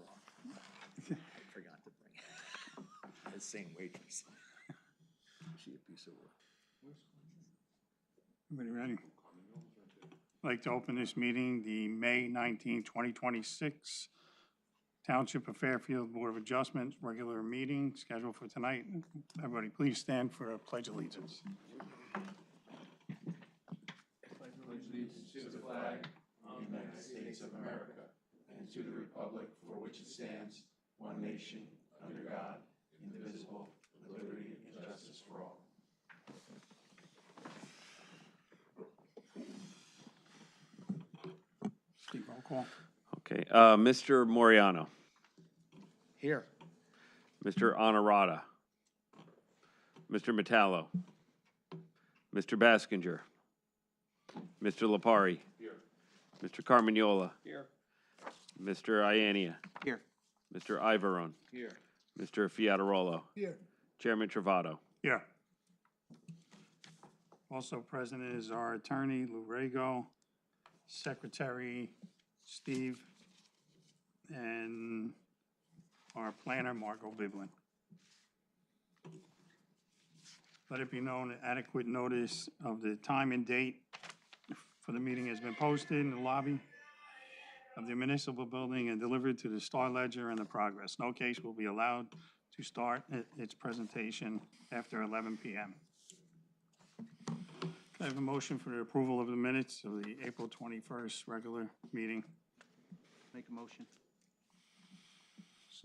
I forgot to bring the same waitress. She a piece of work. Everybody ready? I'd like to open this meeting, the May 19, 2026 Township of Fairfield Board of Adjustment regular meeting scheduled for tonight. Everybody please stand for a pledge of allegiance. Pledge allegiance to the flag of the United States of America and to the republic for which it stands, one nation, under God, indivisible, with liberty and justice for all. Steve, roll call. Okay, Mr. Moriano, Here. Mr. Honorata, Mr. Metallo, Mr. Baskinger, Mr. Lapari. Here. Mr. Carmagnola. Here. Mr. Iania. Here. Mr. Ivorone. Here. Mr. Fiatarolo. Here. Chairman Travato. Yeah. Also present is our attorney, Lou Rego, secretary, Steve, and our planner, Margot Biblin. Let it be known that adequate notice of the time and date for the meeting has been posted in the lobby of the municipal building and delivered to the Star Ledger and the Progress. No case will be allowed to start its presentation after 11 p.m. Can I have a motion for the approval of the minutes of the April 21st regular meeting? Make a motion.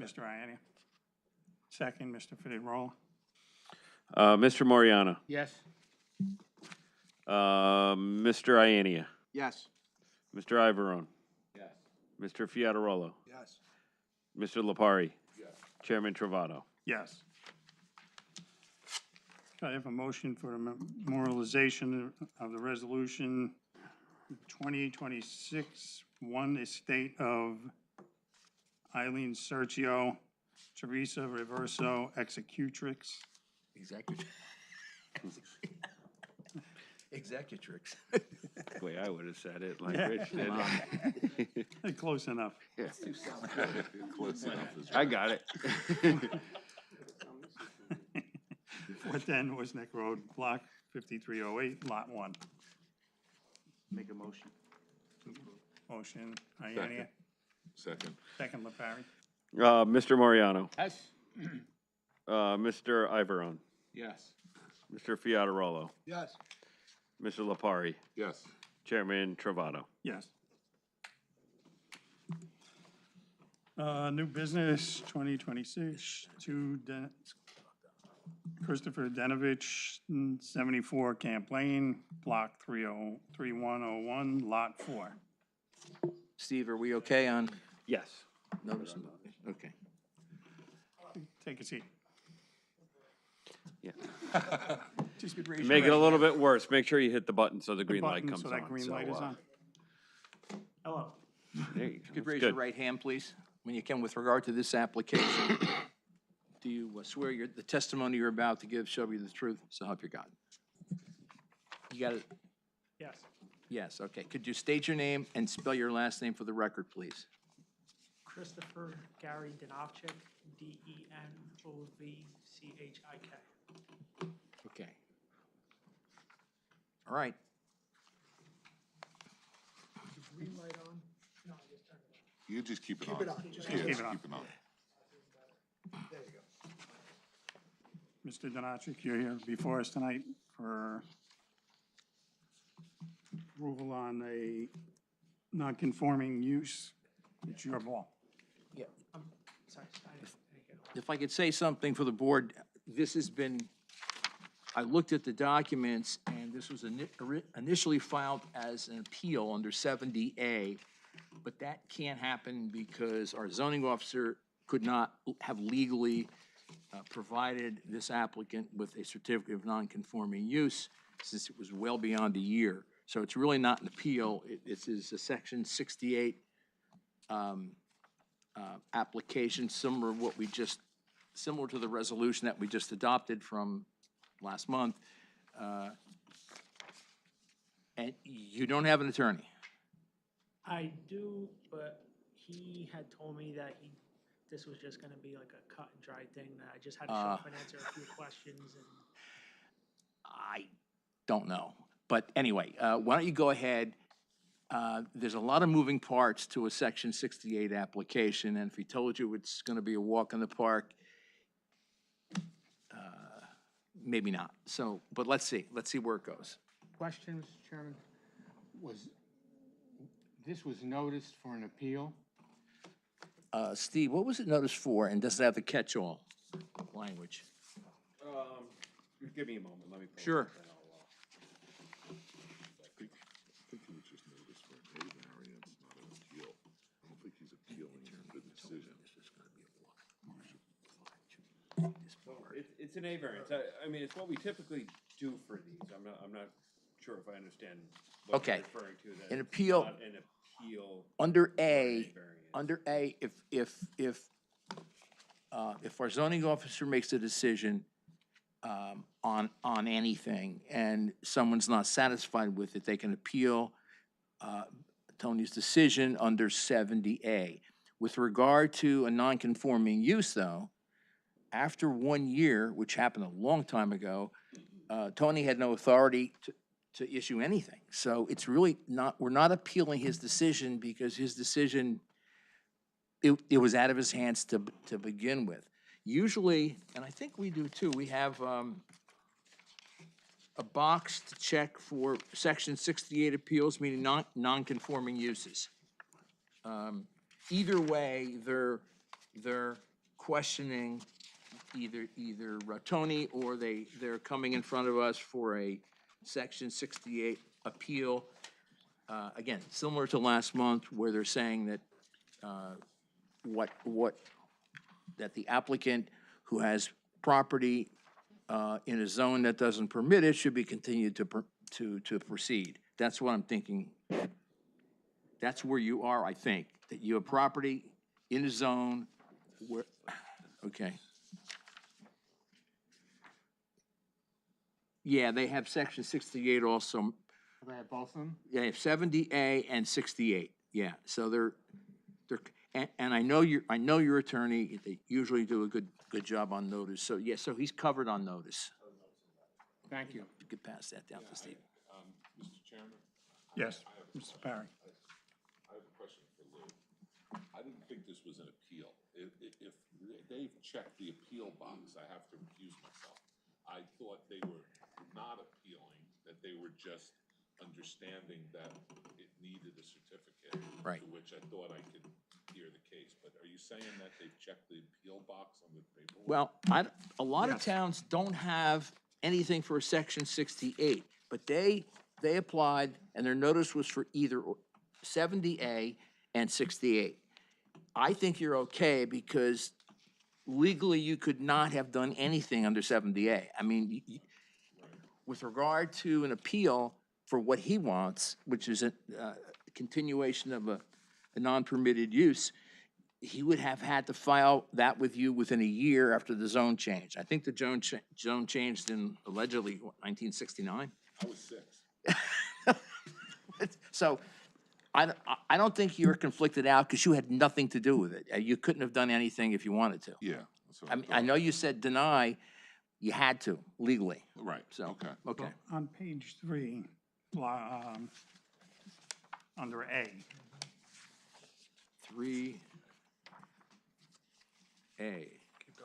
Mr. Iania. Second, Mr. Fittirola. Mr. Moriano. Yes. Mr. Iania. Yes. Mr. Ivorone. Yes. Mr. Fiatarolo. Yes. Mr. Lapari. Yes. Chairman Travato. Yes. Can I have a motion for the memorialization of the resolution 2026-1 estate of Eileen Sergio, Teresa Reverso, executrix. Executrix. The way I would have said it, like Yeah. Rich did. Close enough. Close enough. I got it. 410 West Neck Road, Block 5308, Lot 1. Make a motion. Motion, Iania. Second. Second, LaParry. Mr. Moriano. Yes. Mr. Ivorone. Yes. Mr. Fiatarolo. Yes. Mr. Lapari. Yes. Chairman Travato. Yes. New business, 2026, Christopher Denovich, 74 Camp Lane, Block 3101, Lot 4. Steve, are we okay on Yes. notice? Okay. Take a seat. Yeah. Just Make it a little bit worse. Make sure you hit the button so the green light button comes so on. that green light is on. Hello. There you go. You could That's raise good. your right hand, please, when you can, with regard to this application. Do you swear the testimony you're about to give shall be the truth, so help you God? You got it? Yes. Yes, okay. Could you state your name and spell your last name for the record, please? Christopher Gary Denovchik, Denovchik. Okay. All right. Green light on? No, I just turned it You just keep it on. Keep it on. Just Yeah, keep just it on. keep it on. on. There you go. Mr. Donachik, you're here before us tonight for approval on a non-conforming use. It's your ball. Yeah. Sorry, I didn't get it. If I could say something for the board, this has been, I looked at the documents, and this was initially filed as an appeal under 70A, but that can't happen because our zoning officer could not have legally provided this applicant with a certificate of non-conforming use since it was well beyond a year. So it's really not an appeal. This is a Section 68 application, similar to the resolution that we just adopted from last month. And you don't have an attorney. I do, but he had told me that he this was just gonna be like a cut and dry thing, that I just had to show up and answer a few questions and. I don't know. But anyway, why don't you go ahead? There's a lot of moving parts to a Section 68 application, and if he told you it's going to be a walk in the park, maybe not. So, but let's see where it goes. Question, Mr. Chairman, this was noticed for an appeal? Steve, what was it noticed for, and does it have the catch-all language? Give me a moment, let me. pull it Sure. up and I'll, I think he was just noticed for a variance, not an appeal. I don't think he's appealing the decision. It's an A variance. I mean, it's what we typically do for these. I'm not sure if I understand what Okay. you're referring to. That An it's appeal- not an appeal. Under for an A, variance. under A, if our zoning officer makes a decision on anything and someone's not satisfied with it, they can appeal Tony's decision under 70A. With regard to a non-conforming use, though, after 1 year, which happened a long time ago, Tony had no authority to issue anything. So it's really not, we're not appealing his decision because his decision, it was out of his hands to begin with. Usually, and I think we do too, we have a box to check for Section 68 appeals, meaning non-conforming uses. Either way, they're questioning either Tony or they're coming in front of us for a Section 68 appeal. Again, similar to last month where they're saying that that the applicant who has property in a zone that doesn't permit it should be continued to proceed. That's what I'm thinking. That's where you are, I think, that you have property in a zone where, okay. Yeah, they have Section 68 also. They have both of them? They have 70A and 68, yeah. So they're, and I know your attorney, they usually do a good job on notice. So, yeah, so he's covered on notice. Thank you. You could pass that down to Steve. Mr. Chairman? Yes, Mr. Parry. I have a question for Lou. I didn't think this was an appeal. If they've checked the appeal box, I have to recuse myself. I thought they were not appealing, that they were just understanding that it needed a certificate. Right. To which I thought I could hear the case. But are you saying that they've checked the appeal box on the paperwork? Well, a lot of Yes. towns don't have anything for Section 68, but they applied, and their notice was for either 70A and 68. I think you're okay because legally you could not have done anything under 70A. I mean, with regard to an appeal for what he wants, which is a continuation of a non-permitted use, he would have had to file that with you within a year after the zone change. I think the zone changed in allegedly, what, 1969? I was 6. So I don't think you're conflicted out because you had nothing to do with it. You couldn't have done anything if you wanted to. Yeah. That's what I mean, I know you said deny, you had to legally, Right, so, okay. okay. On page 3, under A, 3A.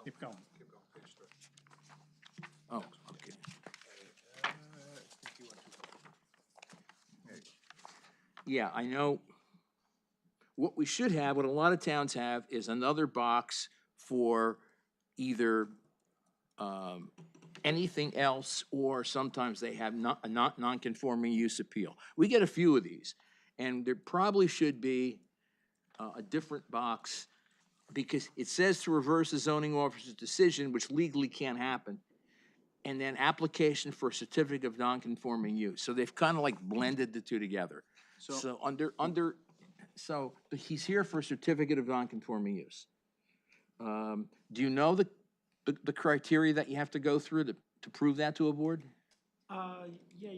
keep going. Oh, okay. Yeah, I know. What we should have, what a lot of towns have, is another box for either anything else, or sometimes they have a non-conforming use appeal. We get a few of these, and there probably should be a different box, because it says to reverse the zoning officer's decision, which legally can't happen, and then application for a certificate of non-conforming use. So they've kind of like blended the two together. So so he's here for a certificate of non-conforming use. Do you know the criteria that you have to go through to prove that to a board? Yeah,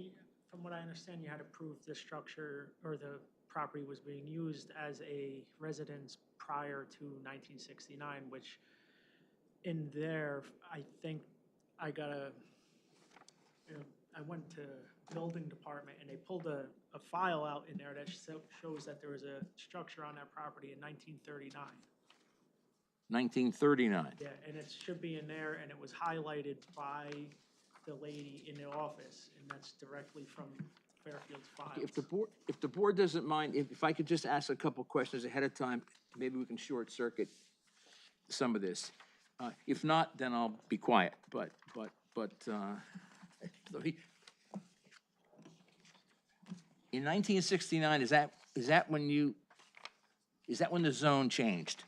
from what I understand, you had to prove the structure or the property was being used as a residence prior to 1969, which in there, I think I got a, you know, I went to building department and they pulled a file out in there that shows that there was a structure on that property in 1939. 1939. Yeah, and it should be in there, and it was highlighted by the lady in the office, and that's directly from Fairfield's files. If the board doesn't mind, if I could just ask a couple questions ahead of time, maybe we can short circuit some of this. If not, then I'll be quiet, but, in 1969, is that when the zone changed?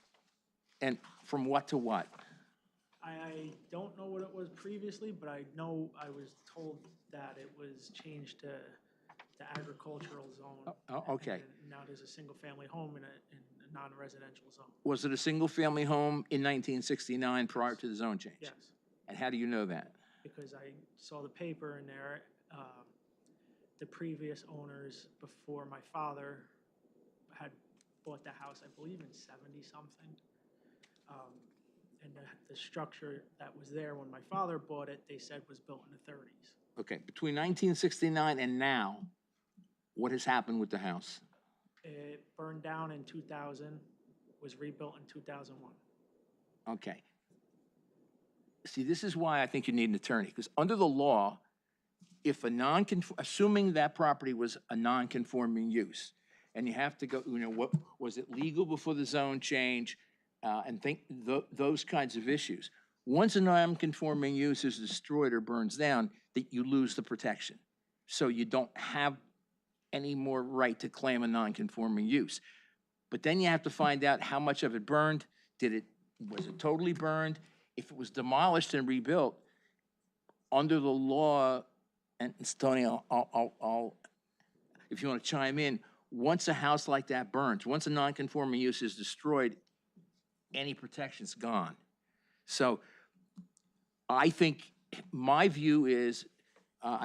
And from what to what? I don't know what it was previously, but I know I was told that it was changed to the agricultural zone. Okay. And now there's a single-family home in a non-residential zone. Was it a single-family home in 1969 prior to the zone change? Yes, And how do you know that? because I saw the paper in there. The previous owners before my father had bought the house, I believe in 70-something. And the structure that was there when my father bought it, they said was built in the 30s. Okay, between 1969 and now, what has happened with the house? It burned down in 2000, was rebuilt in 2001. Okay. See, this is why I think you need an attorney, because under the law, if assuming that property was a non-conforming use, and you have to go, what, was it legal before the zone change, and those kinds of issues. Once a non-conforming use is destroyed or burns down, that you lose the protection. So you don't have any more right to claim a non-conforming use. But then you have to find out how much of it burned. Was it totally burned? If it was demolished and rebuilt, under the law, and Tony, I'll if you want to chime in, once a house like that burns, once a non-conforming use is destroyed, any protection's gone. So I think my view is,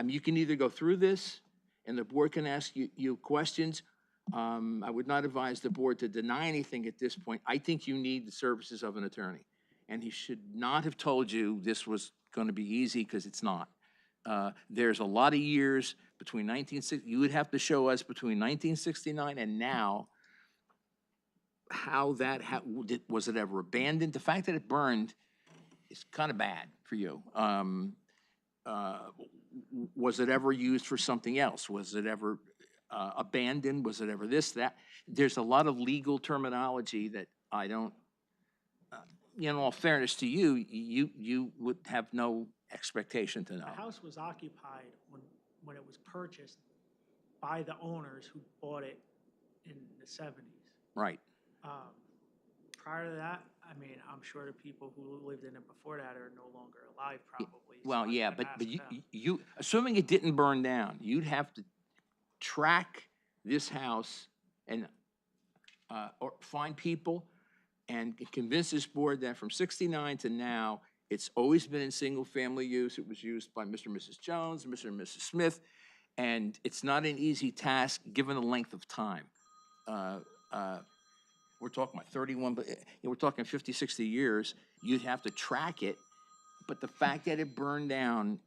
you can either go through this and the board can ask you questions. I would not advise the board to deny anything at this point. I think you need the services of an attorney. And he should not have told you this was going to be easy, because it's not. There's a lot of years between 1960, you would have to show us between 1969 and now, how that, was it ever abandoned? The fact that it burned is kind of bad for you. Was it ever used for something else? Was it ever abandoned? Was it ever this, that? There's a lot of legal terminology that I don't, in all fairness to you, you would have no expectation to know. The house was occupied when it was purchased by the owners who bought it in the 70s. Right. Prior to that, I mean, I'm sure the people who lived in it before that are no longer alive, probably. Well, so I yeah, can but ask them. you, assuming it didn't burn down, you'd have to track this house and, or find people and convince this board that from 69 to now, it's always been in single-family use. It was used by Mr. and Mrs. Jones, Mr. and Mrs. Smith, and it's not an easy task, given the length of time. We're talking about 31, but we're talking 50, 60 years. You'd have to track it, but the fact that it burned down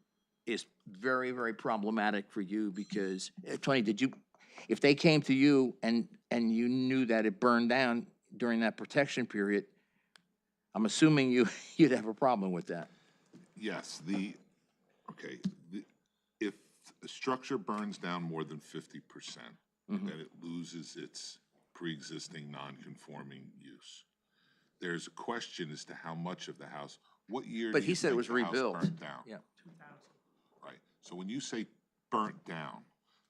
is very, very problematic for you, because, Tony, if they came to you and you knew that it burned down during that protection period, I'm assuming you'd have a problem with that. Yes, if a structure burns down more than 50%, then it loses its pre-existing non-conforming use. There's a question as to how much of the house, what year But do he you said it think was the house rebuilt. burnt down? Yeah. 2000. Right, so when you say burnt down,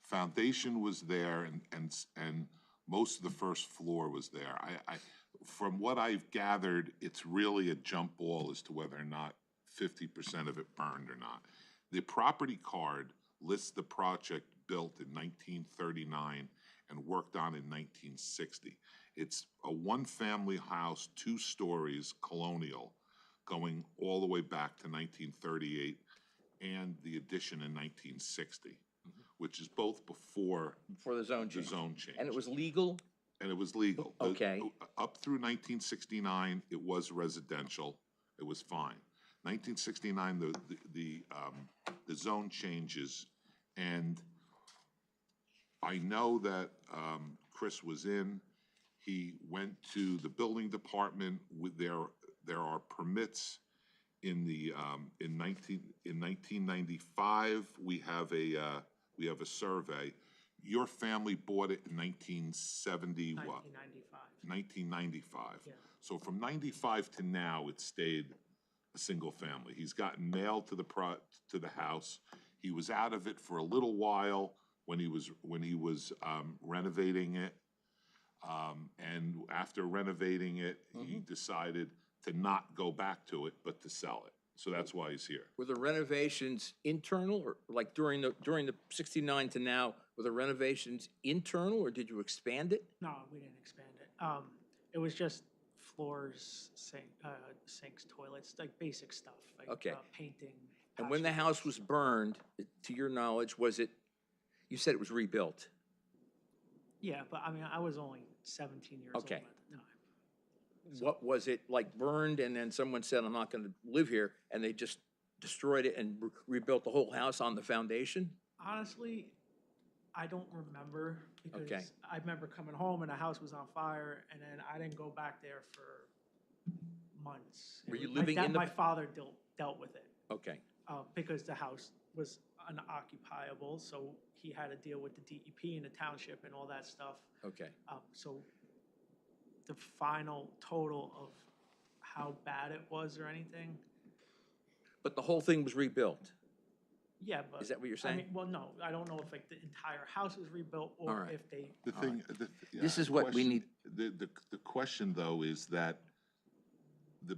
foundation was there and most of the first floor was there. From what I've gathered, it's really a jump ball as to whether or not 50% of it burned or not. The property card lists the project built in 1939 and worked on in 1960. It's a one-family house, 2 stories, colonial, going all the way back to 1938, and the addition in 1960. which is both before For the zone the change. zone change. And it was legal? And it was legal. Okay. Up through 1969, it was residential, it was fine. 1969, the zone changes, and I know that Chris was in, he went to the building department with there are permits in the, in 1995, we have a survey. Your family bought it in 1970 what? 1995. 1995. Yeah. So from 95 to now, it stayed a single family. He's gotten mail to the house. He was out of it for a little while when he was renovating it. And after renovating it, he decided to not go back to it, but to sell it. So that's why he's here. Were the renovations internal, or like during the 69 to now, were the renovations internal, or did you expand it? No, we didn't expand it. It was just floors, sinks, toilets, like basic stuff, like Okay. Painting. And when the patchwork. house was burned, to your knowledge, was it, you said it was rebuilt? Yeah, but I mean, I was only 17 years old Okay. at the time. What, was it like burned and then someone said, I'm not gonna live here, and they just destroyed it and rebuilt the whole house on the foundation? Honestly, I don't remember Okay. because I remember coming home and the house was on fire, and then I didn't go back there for months. Were you My living in the- My father dealt with it Okay, because the house was unoccupiable, so he had to deal with the DEP and the township and all that stuff. okay. So the final total of how bad it was or anything, But the whole thing was rebuilt? yeah, but. Is that what you're I saying? mean, well, no, I don't know if like the entire house was rebuilt All or right. if they. The thing, This is what we need- The question, though, is that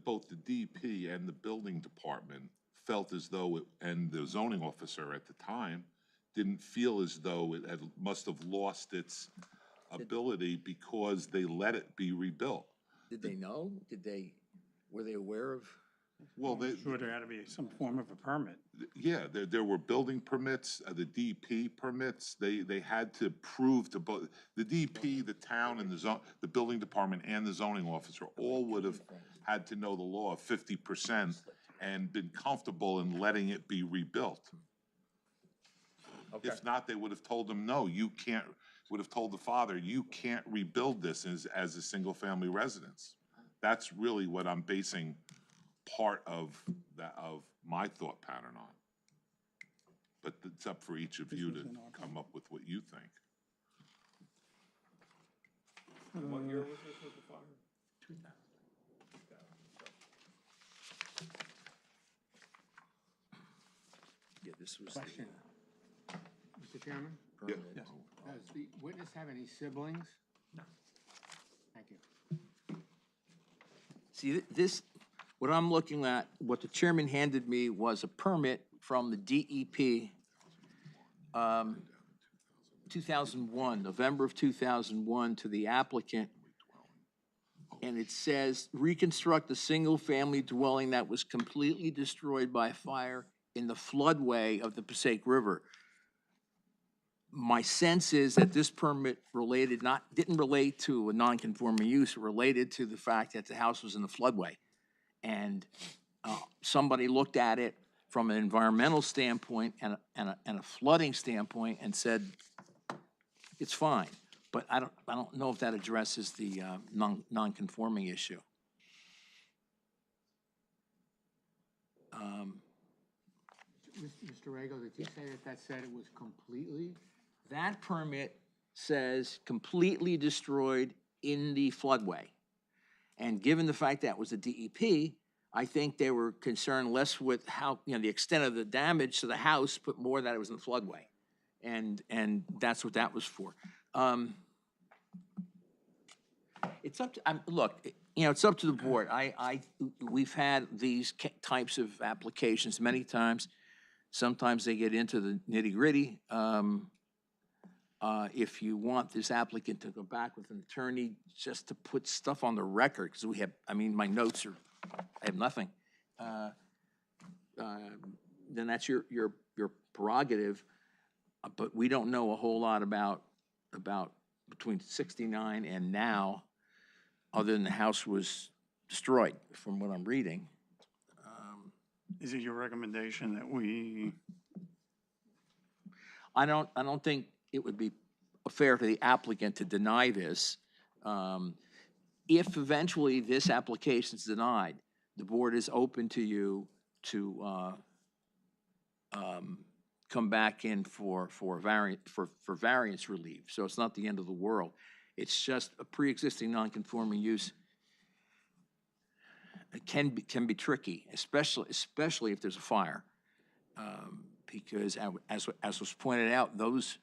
both the DP and the building department felt as though, and the zoning officer at the time, didn't feel as though it must have lost its ability because they let it be rebuilt. Did they know? Were they aware of? Well, they, Sure, there had to be some form of a permit. yeah, there were building permits, the DP permits, they had to prove to both, the DP, the town, and the building department and the zoning officer all would have had to know the law of 50% and been comfortable in letting it be rebuilt. Okay. If not, they would have told them, no, you can't, would have told the father, you can't rebuild this as a single-family residence. That's really what I'm basing part of my thought pattern on. But it's up for each of you to come up with what you think. What year was this with the fire? 2000. Yeah, this was the Question. Mr. Chairman, Yeah. permanent. does the witness have any siblings? No. Thank you. See, this, what I'm looking at, what the chairman handed me was a permit from the DEP, 2001, November of 2001, to the applicant. And it says, reconstruct a single-family dwelling that was completely destroyed by fire in the floodway of the Passaic River. My sense is that this permit didn't relate to a non-conforming use, it related to the fact that the house was in the floodway. And somebody looked at it from an environmental standpoint and a flooding standpoint and said, it's fine. But I don't know if that addresses the non-conforming issue. Mr. Rego, did you say that said it was completely? That permit says completely destroyed in the floodway. And given the fact that was a DEP, I think they were concerned less with how, the extent of the damage to the house, but more that it was in the floodway. And that's what that was for. It's up to, look, it's up to the board. We've had these types of applications many times. Sometimes they get into the nitty-gritty. If you want this applicant to go back with an attorney just to put stuff on the record, because we have, my notes are, I have nothing, then that's your prerogative. but we don't know a whole lot about between 69 and now, other than the house was destroyed, from what I'm reading. Is it your recommendation that we, I don't think it would be fair to the applicant to deny this. If eventually this application is denied, the board is open to you to come back in for variance relief. So it's not the end of the world. It's just a pre-existing non-conforming use. It can be tricky, especially if there's a fire. Because as was pointed out, those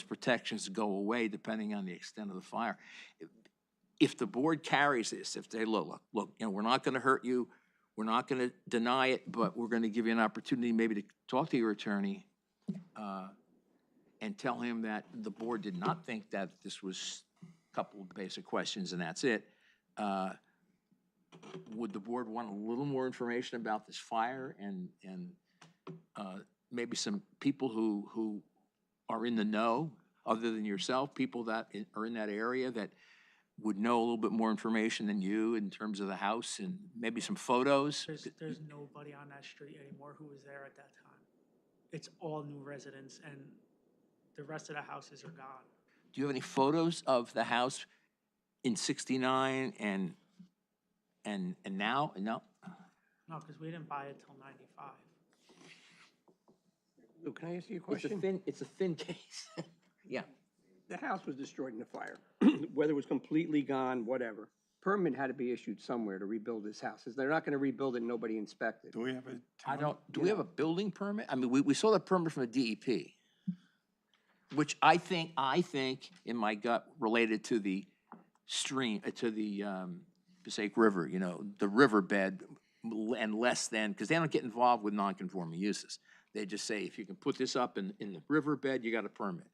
protections go away depending on the extent of the fire. If the board carries this, if they look, you know, we're not gonna hurt you, we're not gonna deny it, but we're gonna give you an opportunity maybe to talk to your attorney, and tell him that the board did not think that this was a couple of basic questions and that's it. Would the board want a little more information about this fire and maybe some people who are in the know, other than yourself, people that are in that area that would know a little bit more information than you in terms of the house and maybe some photos? There's nobody on that street anymore who was there at that time. It's all new residents, and the rest of the houses are gone. Do you have any photos of the house in 69 and now? No? No, because we didn't buy it till 95. Lou, can I ask you a It's a question? thin case. Yeah. The house was destroyed in a fire, whether it was completely gone, whatever. Permit had to be issued somewhere to rebuild this house. They're not gonna rebuild it and nobody inspected. do we have a I town? don't, do we have a building permit? I mean, we saw the permit from the DEP, which I think in my gut related to the stream, to the Passaic River, you know, the riverbed, and less than, because they don't get involved with non-conforming uses. They just say, if you can put this up in the riverbed, you got a permit,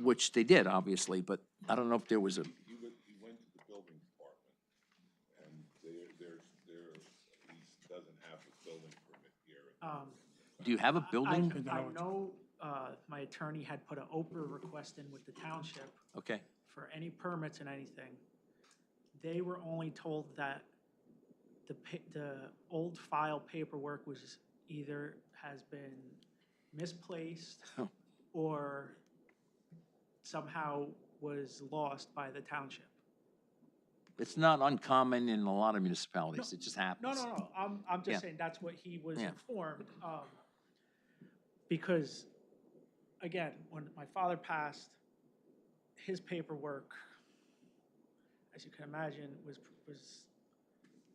which they did, obviously, but I don't know if there was a, He went to the building department, and he doesn't have a building permit here. do you have a building? I know my attorney had put an Oprah request in with the township Okay, for any permits and anything. They were only told that the old file paperwork was either has been misplaced Oh. or somehow was lost by the township. it's not uncommon in a lot of municipalities, it just happens. No, I'm Yeah. just saying that's what he was Yeah. informed, because, again, when my father passed, his paperwork, as you can imagine, was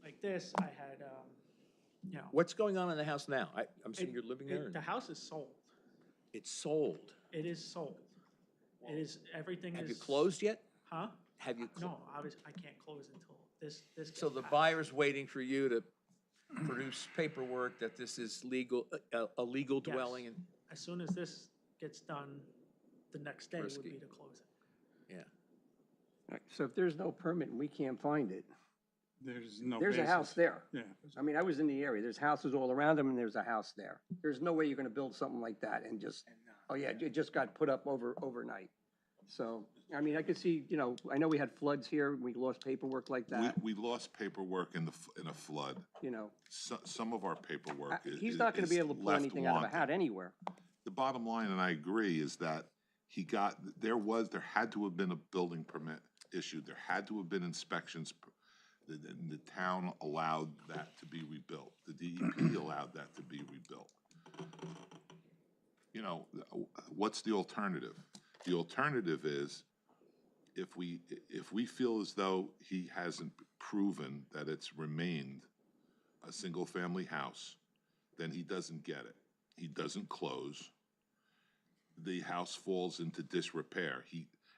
like this. I had, you know. What's going on in the house now? I'm assuming you're living there? The house is sold. It's sold. It is sold. It is, everything is. Have you closed yet? Huh? Have you? No, I can't close until this So gets the passed. buyer's waiting for you to produce paperwork that this is legal, a legal Yes. dwelling and, As soon as this gets done, the next day would Risky. be to close it. yeah. Right, so if there's no permit and we can't find it, There's no there's a basis. house there. Yeah, I mean, I was in the area. There's houses all around them and there's a house there. There's no way you're gonna build something like that and just, oh yeah, it just got put up overnight. So, I mean, I could see, you know, I know we had floods here. We lost paperwork like that, We lost paperwork in a flood. you know. Some of our paperwork is He's not gonna be able to pull left anything out of a wanting. hat anywhere. The bottom line, and I agree, is that there had to have been a building permit issued. There had to have been inspections. The town allowed that to be rebuilt. The DEP allowed that to be rebuilt. You know, what's the alternative? The alternative is, if we feel as though he hasn't proven that it's remained a single-family house, then he doesn't get it. He doesn't close. The house falls into disrepair.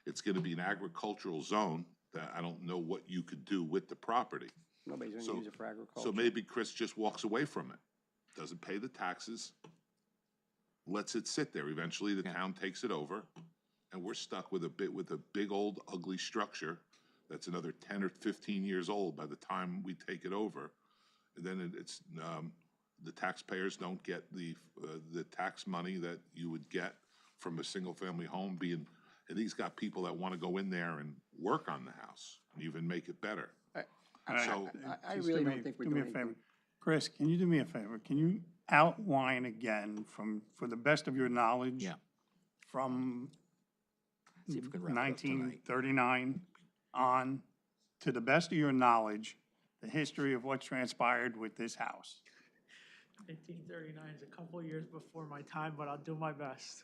It's gonna be an agricultural zone that I don't know what you could do with the property. Nobody's So- gonna use it for agriculture. So maybe Chris just walks away from it, doesn't pay the taxes, lets it sit there. Eventually, the town takes it over, and we're stuck with a big old ugly structure that's another 10 or 15 years old by the time we take it over. And then the taxpayers don't get the tax money that you would get from a single-family home being, and he's got people that wanna go in there and work on the house and even make it better. So, I Just really do don't me- think we're do me doing a favor. anything. Chris, can you do me a favor? Can you outline again for the best of your knowledge? Yeah. From See if we can wrap it up tonight. 1939 on, to the best of your knowledge, the history of what transpired with this house. 1939 is a couple of years before my time, but I'll do my best.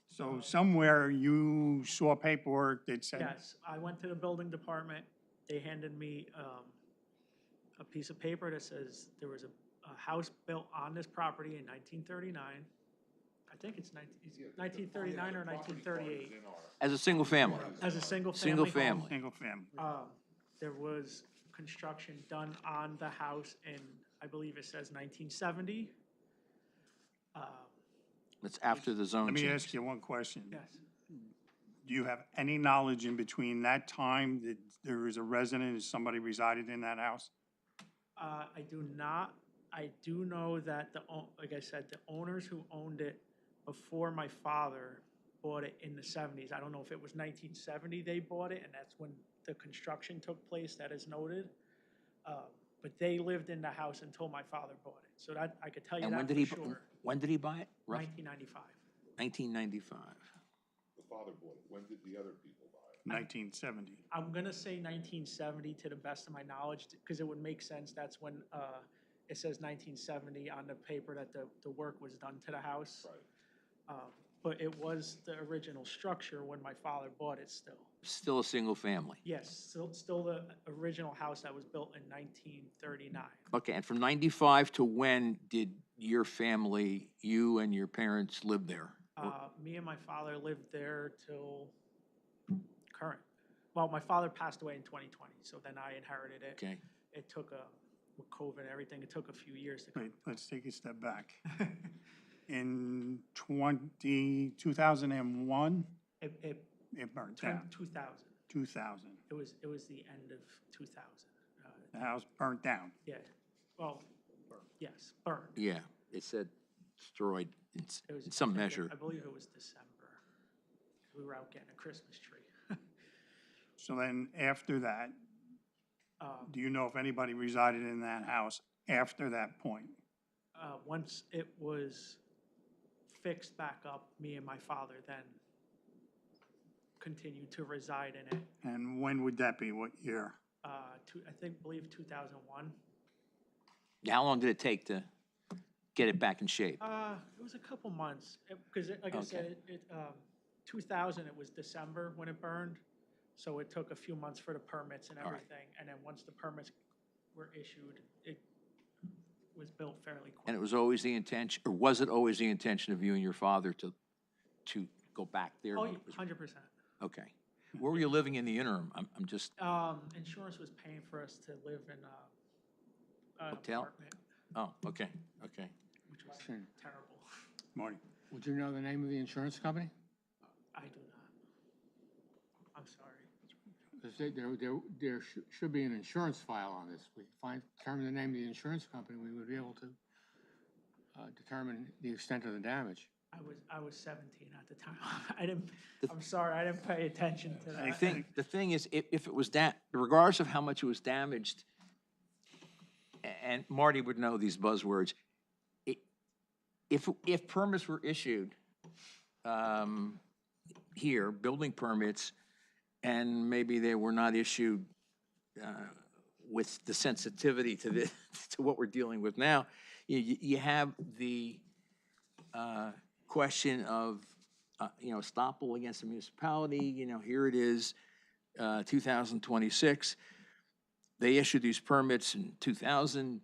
So somewhere you saw paperwork that said, Yes, I went to the building department. They handed me a piece of paper that says there was a house built on this property in 1939. I think it's 1939 or 1938, As a single family. as a single Single family home. family. single family. There was construction done on the house in, I believe it says 1970. It's after the zone Let me change. ask you one question. Yes, Do you have any knowledge in between that time that there was a resident, or somebody resided in that house? I do not. I do know that like I said, the owners who owned it before my father bought it in the 70s. I don't know if it was 1970 they bought it, and that's when the construction took place, that is noted. But they lived in the house until my father bought it. So that, I could tell you And that for sure. when did he buy it? 1995. 1995. the father bought it, when did the other people buy it? 1970. I'm gonna say 1970 to the best of my knowledge, because it would make sense. That's when it says 1970 on the paper that the work was done to the house. Right. But it was the original structure when my father bought it still. Still a single family. Yes, still the original house that was built in 1939. Okay, and from 95 to when did your family, you and your parents live there? Me and my father lived there till current. Well, my father passed away in 2020, so then I inherited it. Okay, It took with COVID and everything, it took a few years to come. Wait, let's take a step back. In 2001, It it burned turned down. 2000. 2000, It was the end of 2000. the house burnt down. Yeah, well, yes, burned. yeah, it said destroyed in It was, in some I think measure. I believe it was December. We were out getting a Christmas tree. So then after that, Um, do you know if anybody resided in that house after that point? Once it was fixed back up, me and my father then continued to reside in it. And when would that be? What year? Believe 2001. How long did it take to get it back in shape? It was a couple months, because like I said, 2000, it was December when it burned. So it took a few months for the permits and All right. everything. And then once the permits were issued, it was built fairly quick. And it was always the intention, or was it always the intention of you and your father to go back there? Oh, when it was- 100%. Okay. Where were you living in the interim? I'm just, Insurance was paying for us to live in an Hotel? apartment, oh, okay, which was Question. terrible. Marty? Would you know the name of the insurance company? I do not. I'm sorry. Because there should be an insurance file on this. We determine the name of the insurance company, we would be able to determine the extent of the damage. I was 17 at the time. I'm sorry, I didn't pay attention to that. the thing is, if it was regardless of how much it was damaged, and Marty would know these buzzwords, if permits were issued, here, building permits, and maybe they were not issued, with the sensitivity to to what we're dealing with now, you have the, question of, estoppel against the municipality, here it is, 2026. They issued these permits in 2000.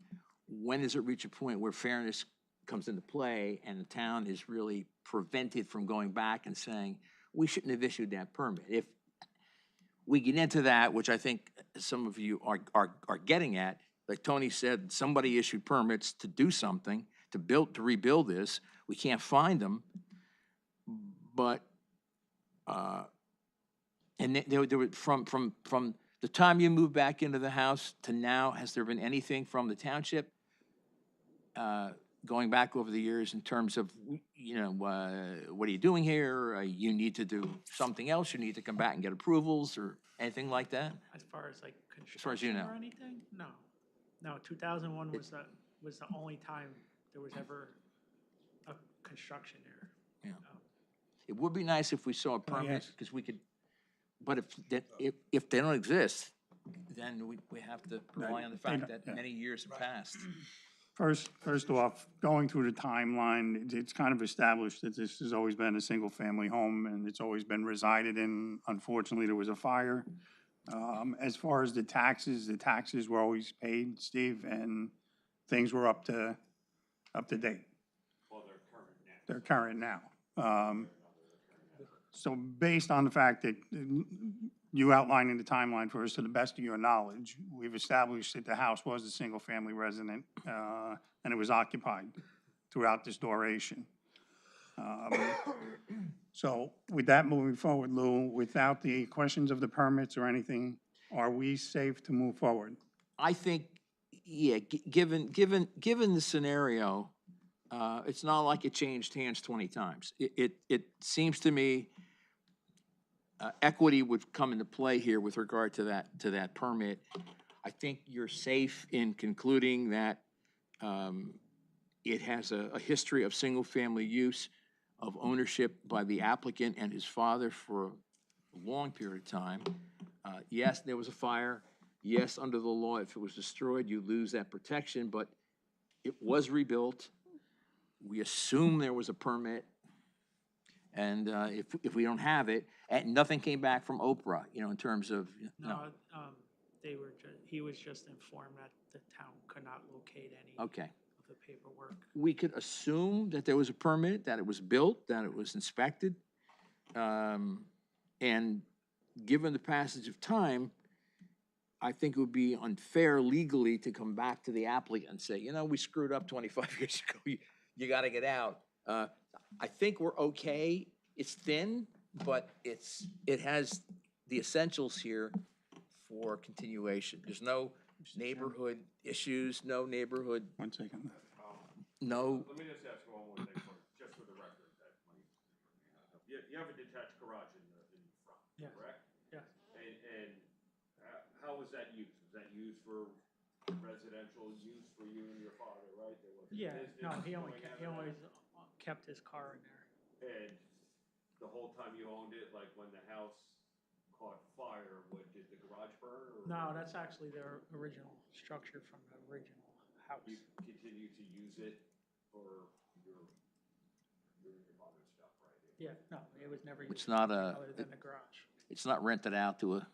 When does it reach a point where fairness comes into play and the town is really prevented from going back and saying, we shouldn't have issued that permit? If we get into that, which I think some of you are getting at, like Tony said, somebody issued permits to do something, to rebuild this. We can't find them, but, and there were, from the time you moved back into the house to now, has there been anything from the township going back over the years in terms of, you know, what are you doing here? You need to do something else, you need to come back and get approvals or anything like that? As far as like far as you construction know. or anything? No. No, 2001 was the only time there was ever a construction error. Yeah. It would be nice if we saw a permit, yes. because we could, but if they don't exist, then we have to rely on the fact that yeah. many years have passed. First off, going through the timeline, it's kind of established that this has always been a single-family home, and it's always been resided in. Unfortunately, there was a fire. As far as the taxes were always paid, Steve, and things were up to date. Well, they're current now. They're current now. So based on the fact that you outlining the timeline for us to the best of your knowledge, we've established that the house was a single-family resident, and it was occupied throughout this duration. So with that moving forward, Lou, without the questions of the permits or anything, are we safe to move forward? I think, yeah, given the scenario, it's not like it changed hands 20 times. It seems to me equity would come into play here with regard to that permit. I think you're safe in concluding that it has a history of single-family use, of ownership by the applicant and his father for a long period of time. Yes, there was a fire. Yes, under the law, if it was destroyed, you lose that protection, but it was rebuilt. We assume there was a permit. And if we don't have it, and nothing came back from Oprah, you know, in terms of, No, he was just informed that the town could not locate any of okay. the paperwork. We could assume that there was a permit, that it was built, that it was inspected. And given the passage of time, I think it would be unfair legally to come back to the applicant and say, you know, we screwed up 25 years ago, you gotta get out. I think we're okay. It's thin, but it has the essentials here for continuation. There's no neighborhood issues, no neighborhood, 1 second. no, Let me just ask one more thing, just for the record, that you have a detached garage in front, Yes. correct? Yes. And how was that used? Was that used for residential use for you and your father, right? There wasn't Yeah, business no, he going out of always that? kept his car in there. And the whole time you owned it, like when the house caught fire, did the garage burn? Or No, that's actually their original structure from the original house. you continue to use it for your father's stuff, right? Yeah, no, it was never used It's for not anything a- other than the garage. it's not rented out to a,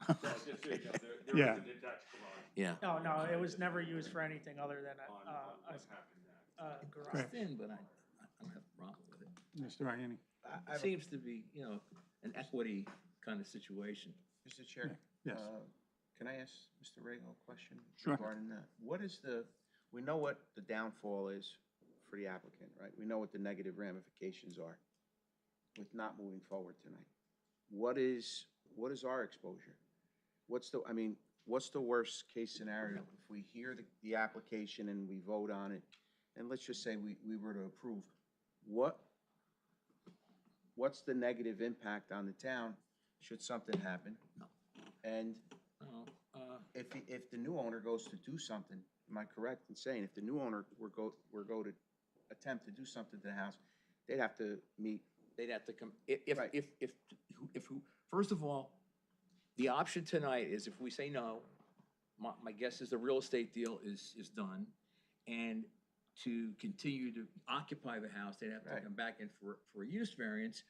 So just so you know, there Yeah. was a detached garage yeah. No, it was never used for anything other than on a what happened now. garage. It's thin, but I don't have a problem with it. Mr. Ianni? It seems to be, you know, an equity kind of situation. Mr. Chair? Yes. Can I ask Mr. Reagan a question Sure. regarding that? We know what the downfall is for the applicant, right? We know what the negative ramifications are with not moving forward tonight. What is our exposure? What's the worst case scenario? If we hear the application and we vote on it, and let's just say we were to approve, what's the negative impact on the town should something happen? And if the new owner goes to do something, am I correct in saying if the new owner were go to attempt to do something to the house, they'd have to meet? They'd have to come, Right. first of all, the option tonight is if we say no, my guess is the real estate deal is done. And to continue to occupy the house, they'd have to Right. come back in for a use variance.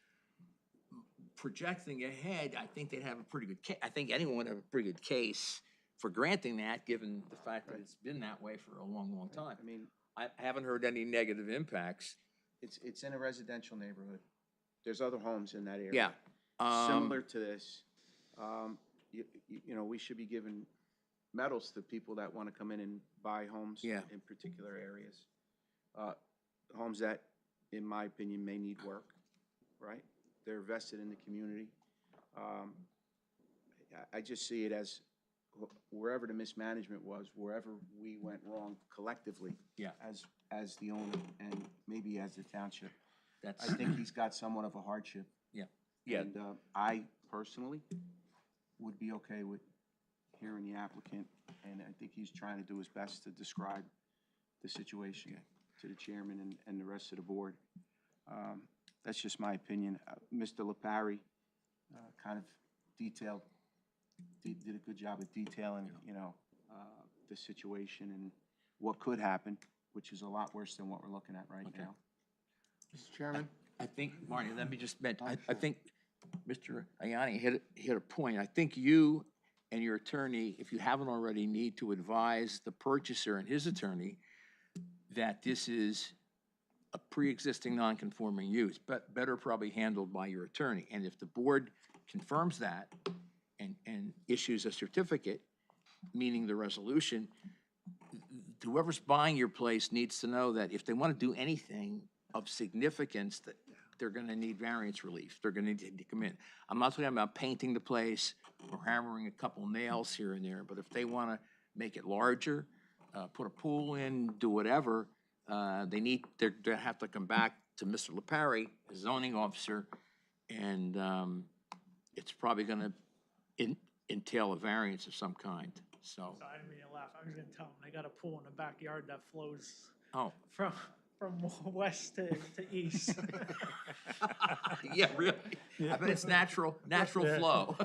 Projecting ahead, I think they'd have a pretty good I think anyone would have a pretty good case for granting that, given the fact that Right. it's been that way for a long, long time. I mean, I haven't heard any negative impacts. it's in a residential neighborhood. There's other homes in that area. Yeah. Similar to this, you know, we should be giving medals to people that want to come in and buy homes Yeah. in particular areas. Homes that, in my opinion, may need work, right? They're vested in the community. I just see it as wherever the mismanagement was, wherever we went wrong collectively. Yeah. as the owner and maybe as the township. That's, I think he's got somewhat of a hardship. yeah, yeah, And I personally would be okay with hearing the applicant, and I think he's trying to do his best to describe the situation to the chairman and the rest of the board. That's just my opinion. Mr. LaParry kind of detailed, did a good job of detailing, you know, the situation and what could happen, which is a lot worse than what we're looking at right now. Mr. Chairman? I think, Marty, let me just mention, I think Mr. Ayani hit a point. I think you and your attorney, if you haven't already, need to advise the purchaser and his attorney that this is a pre-existing non-conforming use, but better probably handled by your attorney. And if the board confirms that and issues a certificate, meaning the resolution, whoever's buying your place needs to know that if they want to do anything of significance, that they're gonna need variance relief. They're gonna need to come in. I'm not talking about painting the place or hammering a couple nails here and there, but if they wanna make it larger, put a pool in, do whatever, they're gonna have to come back to Mr. LaParry, the zoning officer, and it's probably gonna entail a variance of some kind, so. So I didn't mean to laugh. I was gonna tell him, I got a pool in the backyard that flows Oh, from west to east. yeah, really? I bet it's natural flow.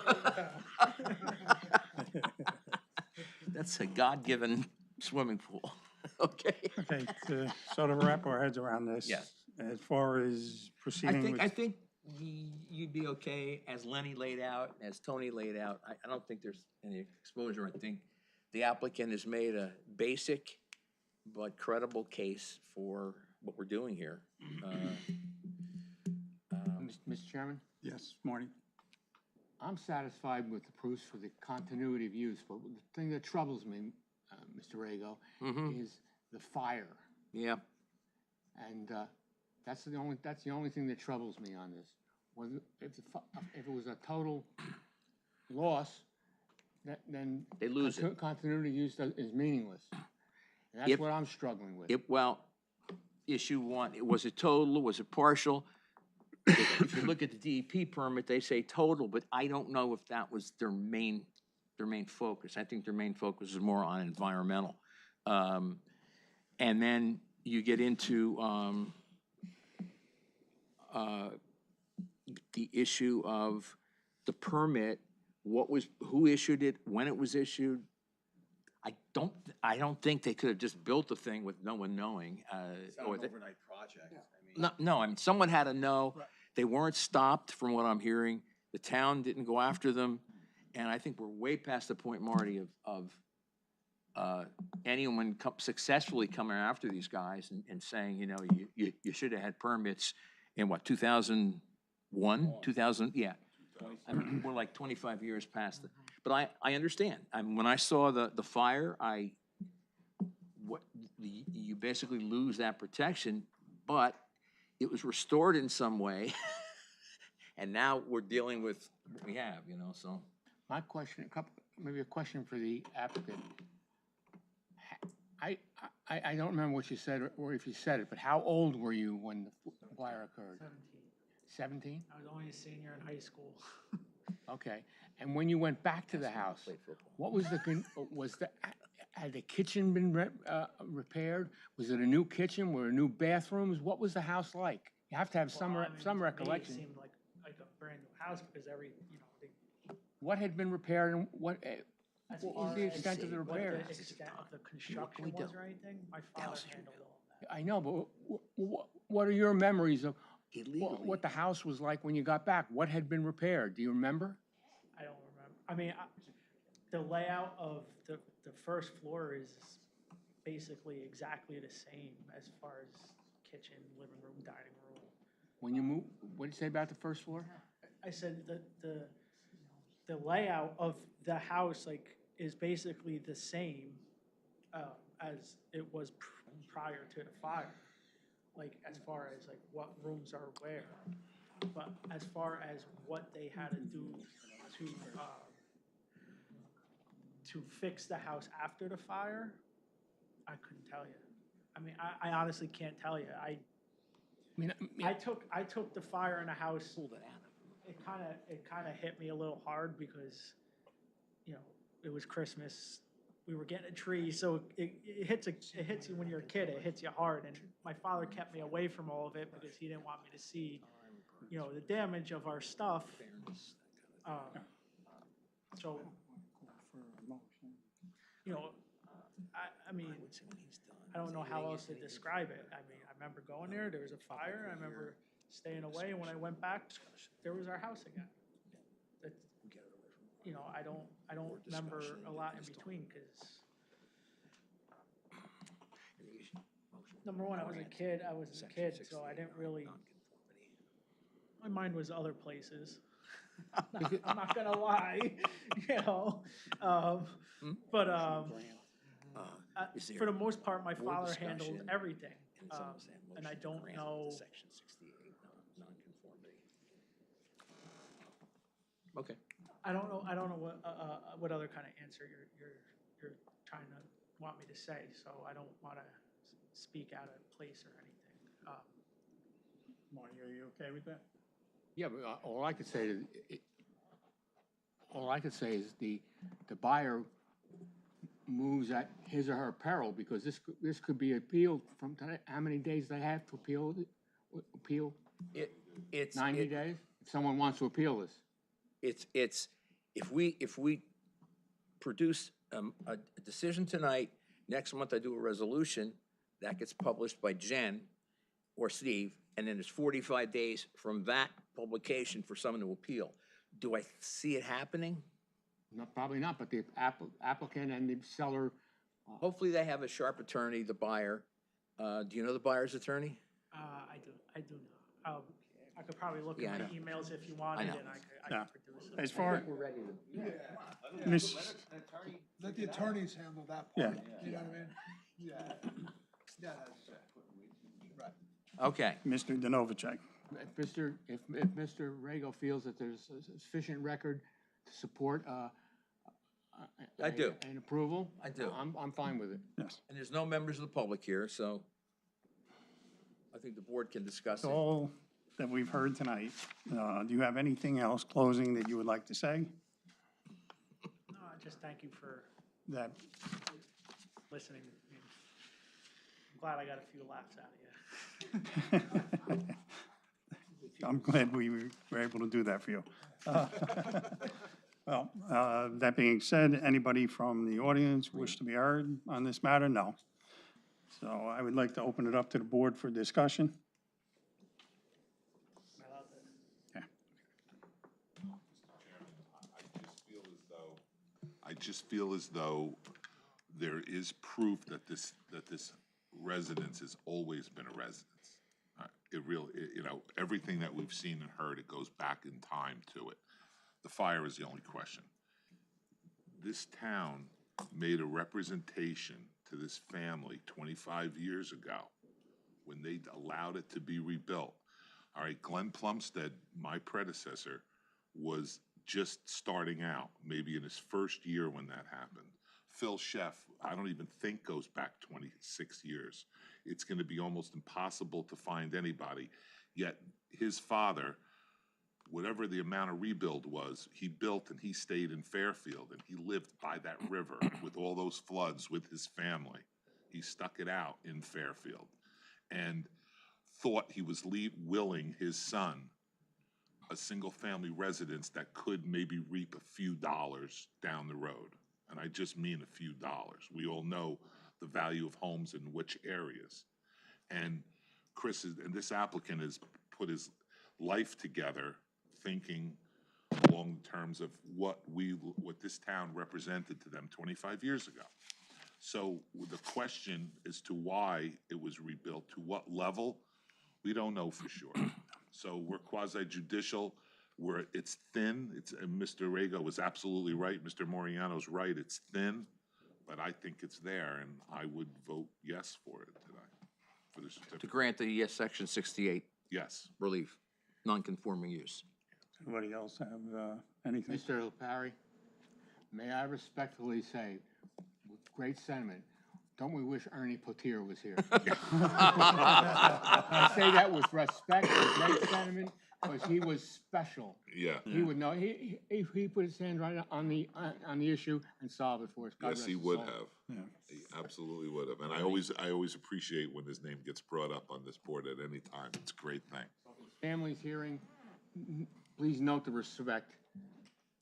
That's a God-given swimming pool, okay? Okay, to sort of wrap our heads around this. Yes. As far as proceeding with. I think you'd be okay, as Lenny laid out, as Tony laid out. I don't think there's any exposure. I think the applicant has made a basic but credible case for what we're doing here. Mr. Chairman? Yes, Marty? I'm satisfied with the proofs for the continuity of use, but the thing that troubles me, Mr. Rego, is the fire. Yeah, And that's the only thing that troubles me on this. If it was a total loss, then They lose it. continuity of use is meaningless. And that's If- what I'm struggling with. well, issue one, was it total, was it partial? If you look at the DEP permit, they say total, but I don't know if that was their main focus. I think their main focus is more on environmental. And then you get into the issue of the permit, who issued it, when it was issued. I don't think they could have just built the thing with no one knowing. It's not or an they- overnight project. I mean, No, I mean, someone had to know. They weren't stopped, from what I'm hearing. The town didn't go after them. And I think we're way past the point, Marty, of anyone successfully coming after these guys and saying, you know, you should have had permits in what, 2001, 2000, yeah. I mean, we're like 25 years past it. But I understand. I mean, when I saw the fire, you basically lose that protection, but it was restored in some way. And now we're dealing with what we have, you know, so. My question, maybe a question for the applicant. I don't remember what you said, or if you said it, but how old were you when the fire occurred? 17? I was only a senior in high school. Okay. And when you went back to the house, what was had the kitchen been repaired? Was it a new kitchen? Were there new bathrooms? What was the house like? You have to have Well, I mean, some to me, recollection. It seemed like a brand new house because What had been repaired and what as was far the as extent of the what repairs? the extent of the construction we was do? or anything, my father handled all that. I know, but what are your memories of Illegally. what the house was like when you got back? What had been repaired? Do you remember? I don't remember. I mean, the layout of the first floor is basically exactly the same as far as kitchen, living room, dining room. When you moved, what did you say about the first floor? I said the layout of the house is basically the same as it was prior to the fire. Like as far as what rooms are where, but as far as what they had to do to fix the house after the fire, I couldn't tell you. I mean, I honestly can't tell you. I mean, I took the fire in the house. It kind of hit me a little hard because, you know, it was Christmas. We were getting a tree, so it hits you when you're a kid. It hits you hard, and my father kept me away from all of it because he didn't want me to see, you know, the damage of our stuff. So, you know, I mean, I don't know how else to describe it. I mean, I remember going there. There was a fire. I remember staying away, and when I went back, there was our house again. It's, you know, I don't remember a lot in between because, number one, I was a kid, so I didn't really, my mind was other places. I'm not gonna lie, you know, but, for the most part, my father handled everything, and I don't know. Okay. I don't know what other kind of answer you're trying to want me to say, so I don't want to speak out of place or anything. Marty, are you okay with that? yeah, but all I could say is the buyer moves at his or her peril, because this could be appealed from today. How many days they have to appeal? It's 90 days? If someone wants to appeal this. It's if we produce a decision tonight, next month I do a resolution that gets published by Jen or Steve, and then there's 45 days from that publication for someone to appeal. Do I see it happening? No, probably not, but the applicant and the seller, Hopefully they have a sharp attorney, the buyer. Do you know the buyer's attorney? I do know. I could probably look Yeah, at I my know. emails if you wanted, know. and I Yeah. could produce it. As far, We're ready to. Miss, Let the attorneys handle that Yeah. part, you know what I mean? Yeah. Yeah, that's, right. Okay. Mr. Denovacek. if Mr. Rego feels that there's a sufficient record to support I do. an approval. I do. I'm fine with it. Yes. And there's no members of the public here, so I think the board can discuss it. All that we've heard tonight, do you have anything else closing that you would like to say? No, just thank you for That, listening. I mean, I'm glad I got a few laughs out of you. I'm glad we were able to do that for you. Well, that being said, anybody from the audience wish to be heard on this matter? No. So I would like to open it up to the board for discussion. Yeah. I just feel as though there is proof that this residence has always been a residence. You know, everything that we've seen and heard, it goes back in time to it. The fire is the only question. This town made a representation to this family 25 years ago when they allowed it to be rebuilt. All right, Glenn Plumstead, my predecessor, was just starting out, maybe in his first year when that happened. Phil Sheff, I don't even think goes back 26 years. It's going to be almost impossible to find anybody. Yet his father, whatever the amount of rebuild was, he built and he stayed in Fairfield and he lived by that river with all those floods with his family. He stuck it out in Fairfield and thought he was willing his son a single-family residence that could maybe reap a few dollars down the road. And I just mean a few dollars. We all know the value of homes in which areas. And this applicant has put his life together thinking along the terms of what this town represented to them 25 years ago. So the question as to why it was rebuilt, to what level, we don't know for sure. So we're quasi-judicial, it's thin, and Mr. Rego was absolutely right, Mr. Moriano's right, it's thin, but I think it's there, and I would vote yes for it tonight, for the To certificate. grant the section 68 Yes. relief, non-conforming use. Anybody else have anything? Mr. LaParry, may I respectfully say, with great sentiment, Don't we wish Ernie Potier was here? I say that with respect, with great sentiment, because he was special. Yeah, He would know, he put his hand right on the issue and solved it for us. God yes, rest he his would soul. have. Yeah. He absolutely would have. And I always appreciate when his name gets brought up on this board at any time. It's a great thing. Family's hearing, please note the respect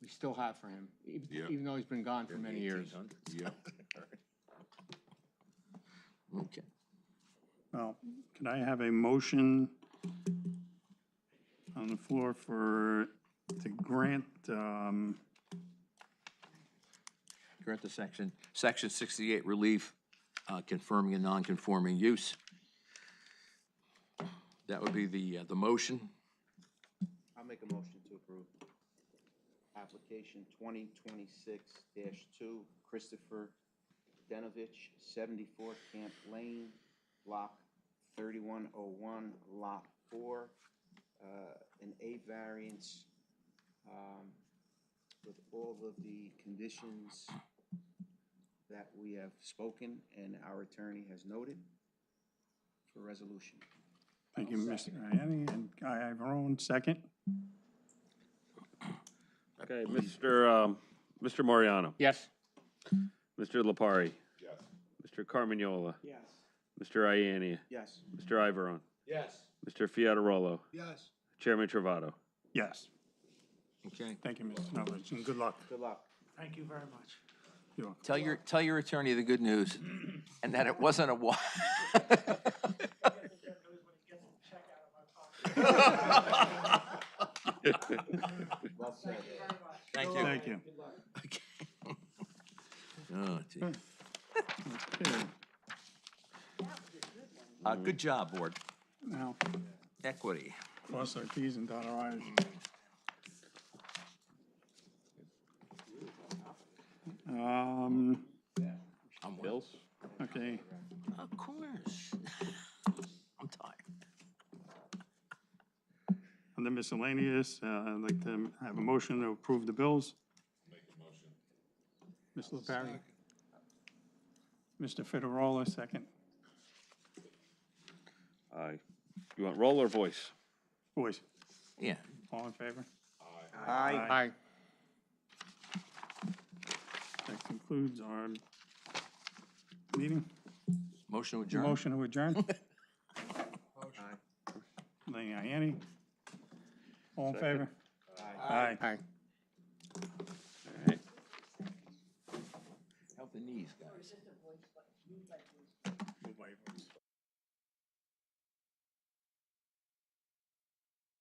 we still have for him, Yeah. even though he's been gone for many years. Yeah. Okay. Well, could I have a motion on the floor to grant, Grant the section 68 relief, confirming a non-conforming use. That would be the motion. I'll make a motion to approve. Application 2026-2, Christopher Denovich, 74 Camp Lane, Block 3101, Lot 4, an A variance with all of the conditions that we have spoken and our attorney has noted for resolution. thank you, Mr. Ianni, and Guy Ivarone, second. Okay, Mr. Mariano, Yes? Mr. Lepari, Yes. Mr. Carmignola, Yes. Mr. Ianni, Yes. Mr. Ivorone, Yes. Mr. Fiatarolo, Yes. Chairman Travato. Yes, Okay. thank you, Mr. Novich, and good luck. Good luck. Thank you very much. You're welcome. Tell your attorney the good news, and that it wasn't a wa- Well said. Thank you. Thank you. Oh, gee. Okay, Good job, board. now, Equity. cross our Ts and dot our Is. Bills? Okay, Of course. I'm tired. on the miscellaneous, I'd like to have a motion to approve the bills. Make the motion. Mr. LaParry. Mr. Federola, second. Aye. You want roll or voice? Voice, Yeah. all in favor? Aye. Aye. That concludes our meeting. Motion to adjourn. Motion to adjourn. Lenny Ianni. All in favor? Aye. Aye. All right. Help the knees, guys.